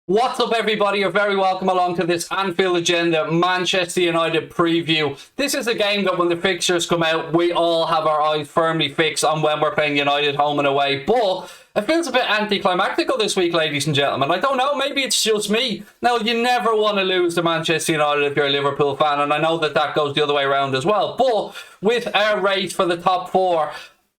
What's up, everybody? You're very welcome along to this Anfield Agenda Manchester United preview. This is a game that when the fixtures come out, we all have our eyes firmly fixed on when we're playing United home and away. But it feels a bit anticlimactical this week, ladies and gentlemen. I don't know, maybe it's just me. Now, you never want to lose to Manchester United if you're a Liverpool fan, and I know that that goes the other way around as well. But with our race for the top four,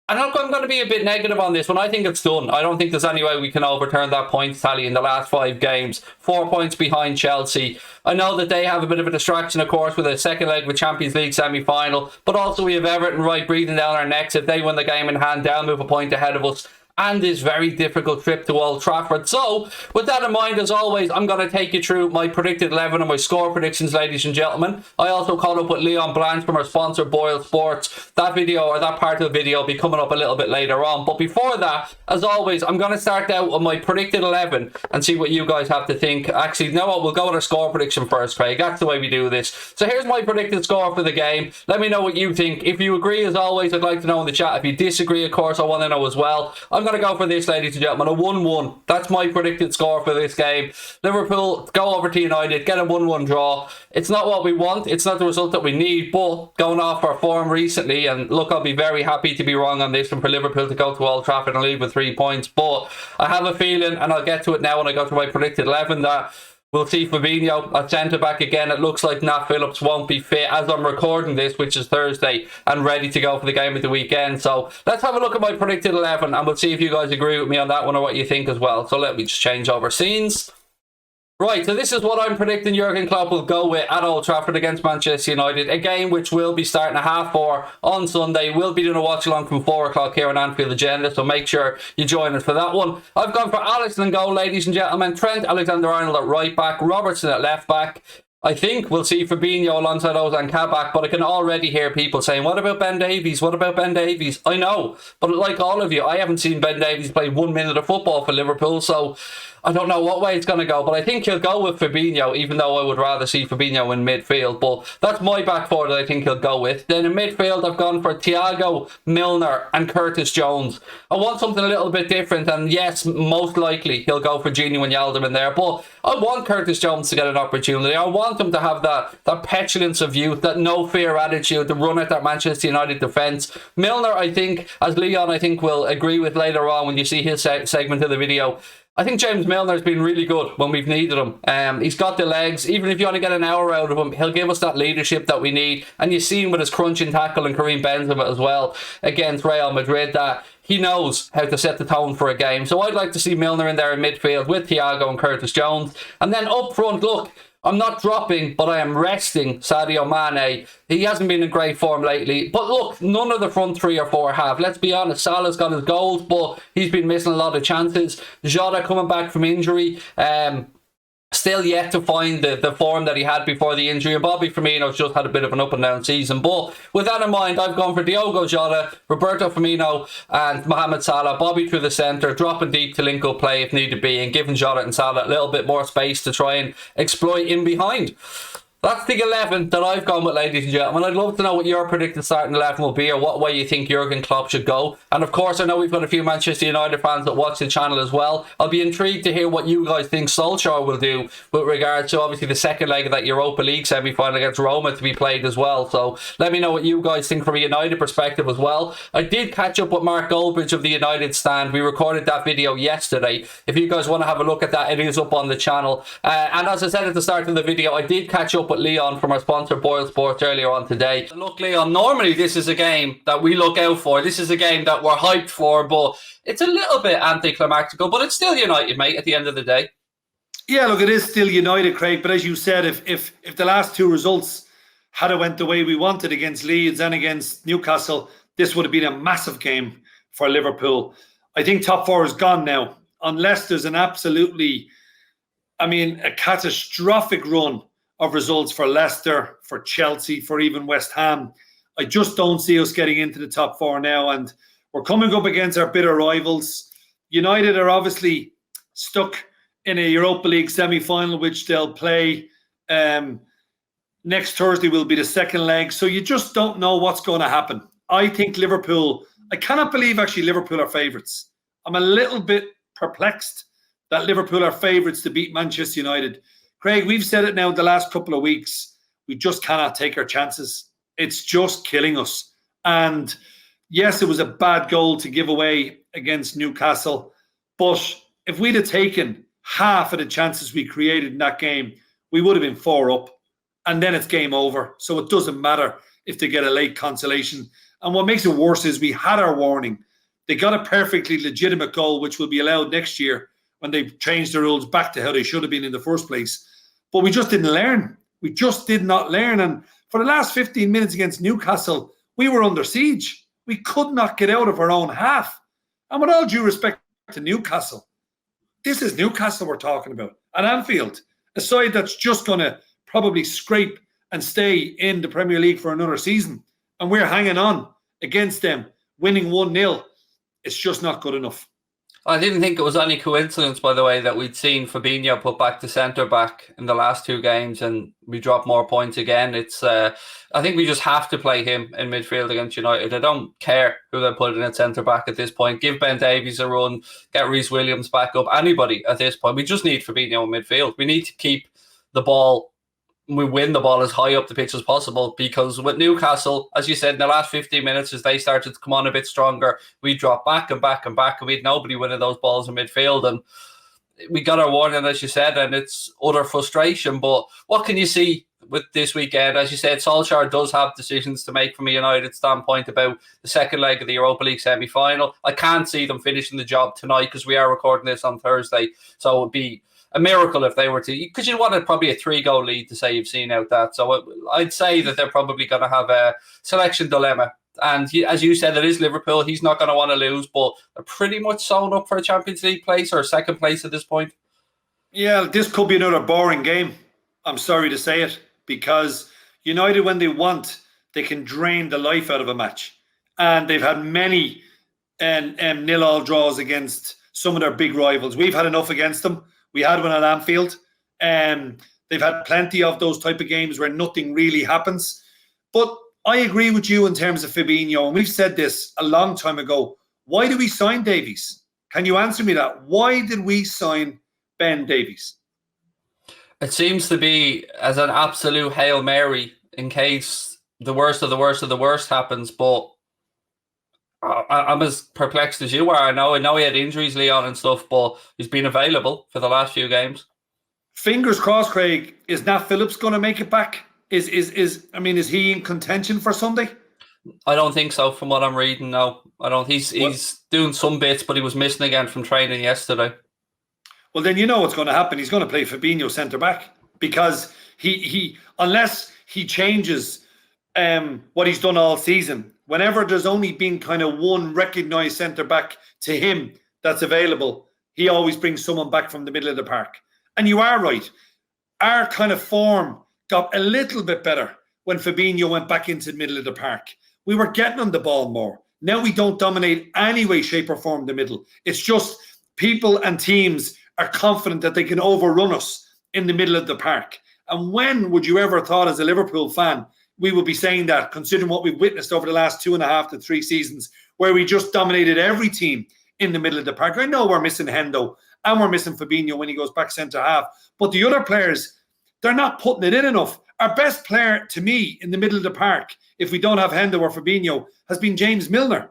I'm going to be a bit negative on this one. I think it's done. I don't think there's any way we can overturn that points tally in the last 5 games. 4 points behind Chelsea. I know that they have a bit of a distraction, of course, with a second leg with Champions League semi-final. But also we have Everton right breathing down our necks. If they win the game in hand, they'll move a point ahead of us. And this very difficult trip to Old Trafford. So, with that in mind, as always, I'm going to take you through my predicted 11 and my score predictions, ladies and gentlemen. I also caught up with Leon Blanche from our sponsor, Boyle Sports. That video, or that part of the video, will be coming up a little bit later on. But before that, as always, I'm going to start out with my predicted 11 and see what you guys have to think. Actually, no, we'll go with our score prediction first, Craig. That's the way we do this. So here's my predicted score for the game. Let me know what you think. If you agree, as always, I'd like to know in the chat. If you disagree, of course, I want to know as well. I'm going to go for this, ladies and gentlemen, a 1-1. That's my predicted score for this game. Liverpool go over to United, get a 1-1 draw. It's not what we want. It's not the result that we need, but going off our form recently, and look, I'll be very happy to be wrong on this and for Liverpool to go to Old Trafford and leave with 3 points, but I have a feeling, and I'll get to it now when I go to my predicted 11, that we'll see Fabinho at centre-back again. It looks like Nat Phillips won't be fit as I'm recording this, which is Thursday, and ready to go for the game of the weekend. So let's have a look at my predicted 11, and we'll see if you guys agree with me on that one or what you think as well. So let me just change over scenes. Right, so this is what I'm predicting Jurgen Klopp will go with at Old Trafford against Manchester United. A game which will be starting at 4:30 on Sunday. We'll be doing a watch along from 4 o'clock here on Anfield Agenda, so make sure you join us for that one. I've gone for Alisson in goal, ladies and gentlemen. Trent Alexander-Arnold at right back. Robertson at left back. I think we'll see Fabinho alongside Ozan Kabak, but I can already hear people saying, what about Ben Davies? What about Ben Davies? I know, but like all of you, I haven't seen Ben Davies play 1 minute of football for Liverpool, so I don't know what way it's going to go, but I think he'll go with Fabinho, even though I would rather see Fabinho in midfield. But that's my back four that I think he'll go with. Then in midfield, I've gone for Thiago, Milner and Curtis Jones. I want something a little bit different, and yes, most likely he'll go for Gini Wijnaldum in there, but I want Curtis Jones to get an opportunity. I want him to have that petulance of youth, that no-fear attitude, to run at that Manchester United defence. Milner, I think, as Leon, I think, will agree with later on when you see his segment of the video, I think James Milner's been really good when we've needed him. He's got the legs. Even if you only get an hour out of him, he'll give us that leadership that we need. And you see him with his crunching tackle and Karim Benzema as well against Real Madrid, that he knows how to set the tone for a game. So I'd like to see Milner in there in midfield with Thiago and Curtis Jones. And then up front, look, I'm not dropping, but I am resting Sadio Mane. He hasn't been in great form lately. But look, none of the front 3 or 4 have. Let's be honest, Salah's got his goals, but he's been missing a lot of chances. Jota coming back from injury. Still yet to find the form that he had before the injury. And Bobby Firmino's just had a bit of an up and down season. But with that in mind, I've gone for Diogo Jota, Roberto Firmino and Mohamed Salah. Bobby through the centre, dropping deep to link up play if needed be, and giving Jota and Salah a little bit more space to try and exploit in behind. That's the 11 that I've gone with, ladies and gentlemen. I'd love to know what your predicted starting 11 will be, or what way you think Jurgen Klopp should go. And of course, I know we've got a few Manchester United fans that watch the channel as well. I'll be intrigued to hear what you guys think Solskjaer will do with regards to obviously the second leg of that Europa League semi-final against Roma to be played as well. So let me know what you guys think from a United perspective as well. I did catch up with Mark Goldbridge of the United Stand. We recorded that video yesterday. If you guys want to have a look at that, it is up on the channel. And as I said at the start of the video, I did catch up with Leon from our sponsor Boyle Sports earlier on today. Look, Leon, normally this is a game that we look out for. This is a game that we're hyped for, but it's a little bit anticlimactical, but it's still United, mate, at the end of the day. Yeah, look, it is still United, Craig, but as you said, if the last 2 results had went the way we wanted against Leeds and against Newcastle, this would have been a massive game for Liverpool. I think top 4 is gone now, unless there's an absolutely, a catastrophic run of results for Leicester, for Chelsea, for even West Ham. I just don't see us getting into the top 4 now, and we're coming up against our bitter rivals. United are obviously stuck in a Europa League semi-final, which they'll play next Thursday will be the second leg, so you just don't know what's going to happen. I think Liverpool, I cannot believe actually Liverpool are favourites. I'm a little bit perplexed that Liverpool are favourites to beat Manchester United. Craig, we've said it now the last couple of weeks. We just cannot take our chances. It's just killing us. And yes, it was a bad goal to give away against Newcastle. But if we'd have taken half of the chances we created in that game, we would have been 4 up. And then it's game over. So it doesn't matter if they get a late consolation. And what makes it worse is we had our warning. They got a perfectly legitimate goal, which will be allowed next year when they change the rules back to how they should have been in the first place. But we just didn't learn. We just did not learn. And for the last 15 minutes against Newcastle, we were under siege. We could not get out of our own half. And with all due respect to Newcastle, this is Newcastle we're talking about at Anfield, a side that's just going to probably scrape and stay in the Premier League for another season. And we're hanging on against them, winning 1-0. It's just not good enough. I didn't think it was any coincidence, by the way, that we'd seen Fabinho put back to centre-back in the last 2 games and we dropped more points again. It's I think we just have to play him in midfield against United. I don't care who they put in at centre-back at this point. Give Ben Davies a run, get Reece Williams back up, anybody at this point. We just need Fabinho in midfield. We need to keep the ball, we win the ball as high up the pitch as possible, because with Newcastle, as you said, in the last 15 minutes, as they started to come on a bit stronger, we dropped back and back and back, and we had nobody winning those balls in midfield. And we got our warning, as you said, and it's utter frustration. But what can you see with this weekend? As you said, Solskjaer does have decisions to make from a United standpoint about the second leg of the Europa League semi-final. I can't see them finishing the job tonight because we are recording this on Thursday, so it would be a miracle if they were to, because you wanted probably a 3-goal lead to say you've seen out that. So I'd say that they're probably going to have a selection dilemma. And as you said, it is Liverpool. He's not going to want to lose, but they're pretty much sewn up for a Champions League place or second place at this point. Yeah, this could be another boring game. I'm sorry to say it, because United, when they want, they can drain the life out of a match. And they've had many 0-0 draws against some of their big rivals. We've had enough against them. We had one at Anfield. They've had plenty of those type of games where nothing really happens. But I agree with you in terms of Fabinho, and we've said this a long time ago. Why did we sign Davies? Can you answer me that? Why did we sign Ben Davies? It seems to be as an absolute Hail Mary in case the worst of the worst of the worst happens, but I'm as perplexed as you are. I know he had injuries, Leon, and stuff, but he's been available for the last few games. Fingers crossed, Craig. Is Nat Phillips going to make it back? Is he in contention for Sunday? I don't think so. From what I'm reading, no, I don't. He's doing some bits, but he was missing again from training yesterday. Well, then you know what's going to happen. He's going to play Fabinho centre back, because he unless he changes what he's done all season. Whenever there's only been kind of one recognised centre-back to him that's available, he always brings someone back from the middle of the park. And you are right. Our kind of form got a little bit better when Fabinho went back into the middle of the park. We were getting on the ball more. Now we don't dominate any way, shape or form the middle. It's just people and teams are confident that they can overrun us in the middle of the park. And when would you ever thought, as a Liverpool fan, we would be saying that, considering what we've witnessed over the last 2.5 to 3 seasons, where we just dominated every team in the middle of the park? I know we're missing Hendo and we're missing Fabinho when he goes back centre half, but the other players, they're not putting it in enough. Our best player, to me, in the middle of the park, if we don't have Hendo or Fabinho, has been James Milner,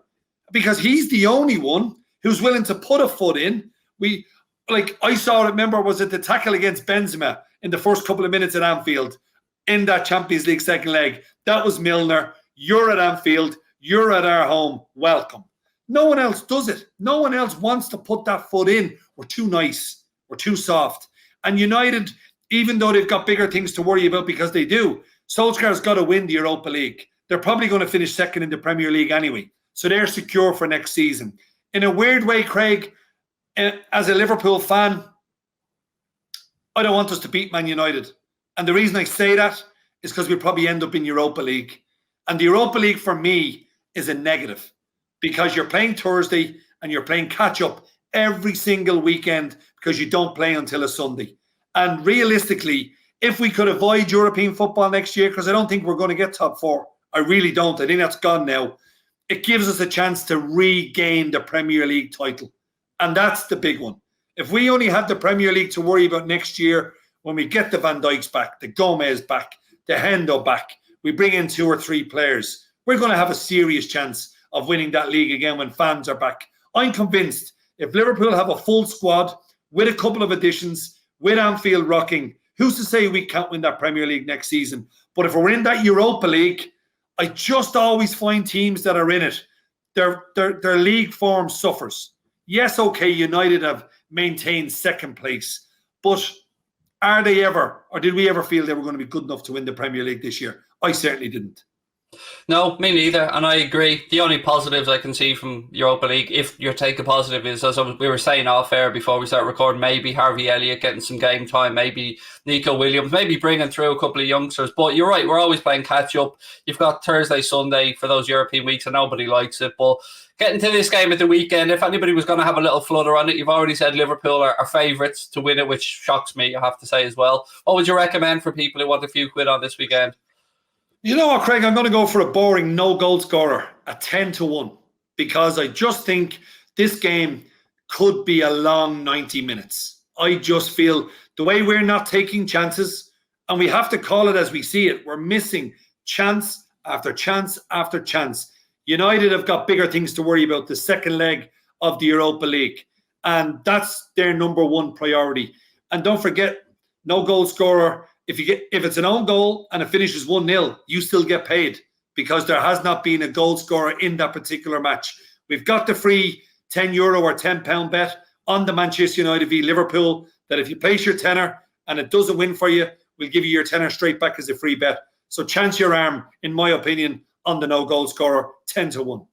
because he's the only one who's willing to put a foot in. Was it the tackle against Benzema in the first couple of minutes at Anfield? In that Champions League second leg, that was Milner. You're at Anfield. You're at our home. Welcome. No one else does it. No one else wants to put that foot in. We're too nice. We're too soft. And United, even though they've got bigger things to worry about, because they do, Solskjaer's got to win the Europa League. They're probably going to finish second in the Premier League anyway. So they're secure for next season. In a weird way, Craig, as a Liverpool fan, I don't want us to beat Man United. And the reason I say that is because we'll probably end up in Europa League. And the Europa League for me is a negative, because you're playing Thursday and you're playing catch-up every single weekend because you don't play until a Sunday. And realistically, if we could avoid European football next year, because I don't think we're going to get top 4. I really don't. I think that's gone now. It gives us a chance to regain the Premier League title. And that's the big one. If we only had the Premier League to worry about next year, when we get the Van Dijks back, the Gomez back, the Hendo back, we bring in 2 or 3 players, we're going to have a serious chance of winning that league again when fans are back. I'm convinced if Liverpool have a full squad with a couple of additions, with Anfield rocking, who's to say we can't win that Premier League next season? But if we're in that Europa League, I just always find teams that are in it, their league form suffers. Yes, okay, United have maintained second place, but are they ever, or did we ever feel they were going to be good enough to win the Premier League this year? I certainly didn't. No, me neither, and I agree. The only positives I can see from Europa League, if your take a positive, is, as we were saying off air before we start recording, maybe Harvey Elliott getting some game time, maybe Nico Williams, maybe bringing through a couple of youngsters. But you're right, we're always playing catch up. You've got Thursday, Sunday for those European weeks, and nobody likes it. But getting to this game at the weekend, if anybody was going to have a little flutter on it, you've already said Liverpool are favourites to win it, which shocks me, I have to say as well. What would you recommend for people who want a few quid on this weekend? You know what, Craig? I'm going to go for a boring no-goal scorer, a 10-1, because I just think this game could be a long 90 minutes. I just feel the way we're not taking chances, and we have to call it as we see it, we're missing chance after chance after chance. United have got bigger things to worry about, the second leg of the Europa League, and that's their number one priority. And don't forget, no-goal scorer. If it's an own goal and it finishes 1-0, you still get paid because there has not been a goal scorer in that particular match. We've got the free €10 or £10 bet on the Manchester United v Liverpool that if you place your tenner and it doesn't win for you, we'll give you your tenner straight back as a free bet. So chance your arm, in my opinion, on the no goal scorer, 10-1.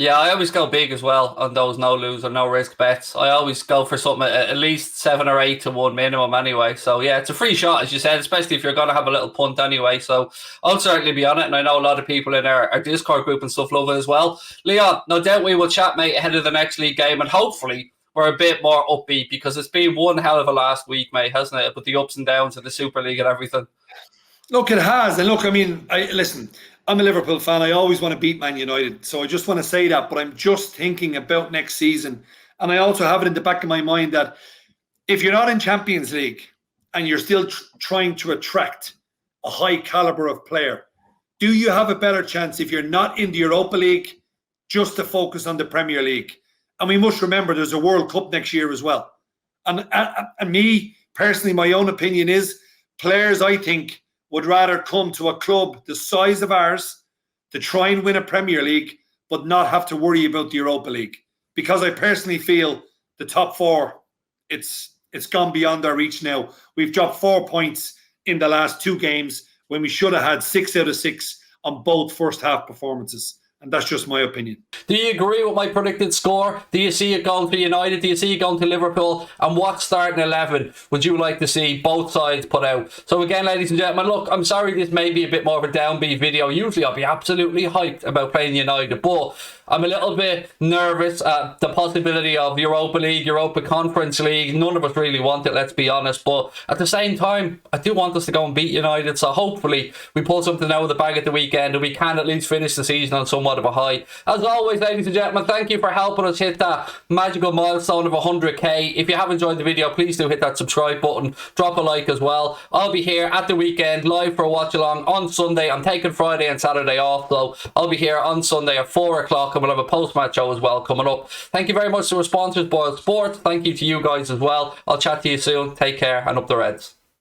Yeah, I always go big as well on those no lose or no risk bets. I always go for something at least 7 or 8 to 1 minimum anyway. So yeah, it's a free shot, as you said, especially if you're going to have a little punt anyway. So I'll certainly be on it, and I know a lot of people in our Discord group and stuff love it as well. Leon, no doubt we will chat, mate, ahead of the next league game, and hopefully we're a bit more upbeat because it's been one hell of a last week, mate, hasn't it? With the ups and downs of the Super League and everything. Look, it has. And look, I mean, listen, I'm a Liverpool fan. I always want to beat Man United. So I just want to say that. But I'm just thinking about next season. And I also have it in the back of my mind that if you're not in Champions League and you're still trying to attract a high caliber of player, do you have a better chance if you're not in the Europa League just to focus on the Premier League? And we must remember there's a World Cup next year as well. And me, personally, my own opinion is players, I think, would rather come to a club the size of ours to try and win a Premier League, but not have to worry about the Europa League. Because I personally feel the top 4, it's gone beyond our reach now. We've dropped 4 points in the last 2 games when we should have had 6 out of 6 on both first half performances. And that's just my opinion. Do you agree with my predicted score? Do you see it going to United? Do you see it going to Liverpool? And what starting 11 would you like to see both sides put out? So again, ladies and gentlemen, look, I'm sorry this may be a bit more of a downbeat video. Usually I'll be absolutely hyped about playing United, but I'm a little bit nervous at the possibility of Europa League, Europa Conference League. None of us really want it, let's be honest. But at the same time, I do want us to go and beat United. So hopefully we pull something out of the bag at the weekend and we can at least finish the season on somewhat of a high. As always, ladies and gentlemen, thank you for helping us hit that magical milestone of 100k. If you have enjoyed the video, please do hit that subscribe button. Drop a like as well. I'll be here at the weekend live for a watch along on Sunday. I'm taking Friday and Saturday off, so I'll be here on Sunday at 4 o'clock. And we'll have a post-match show as well coming up. Thank you very much to our sponsors, Boyle Sports. Thank you to you guys as well. I'll chat to you soon. Take care and up the Reds.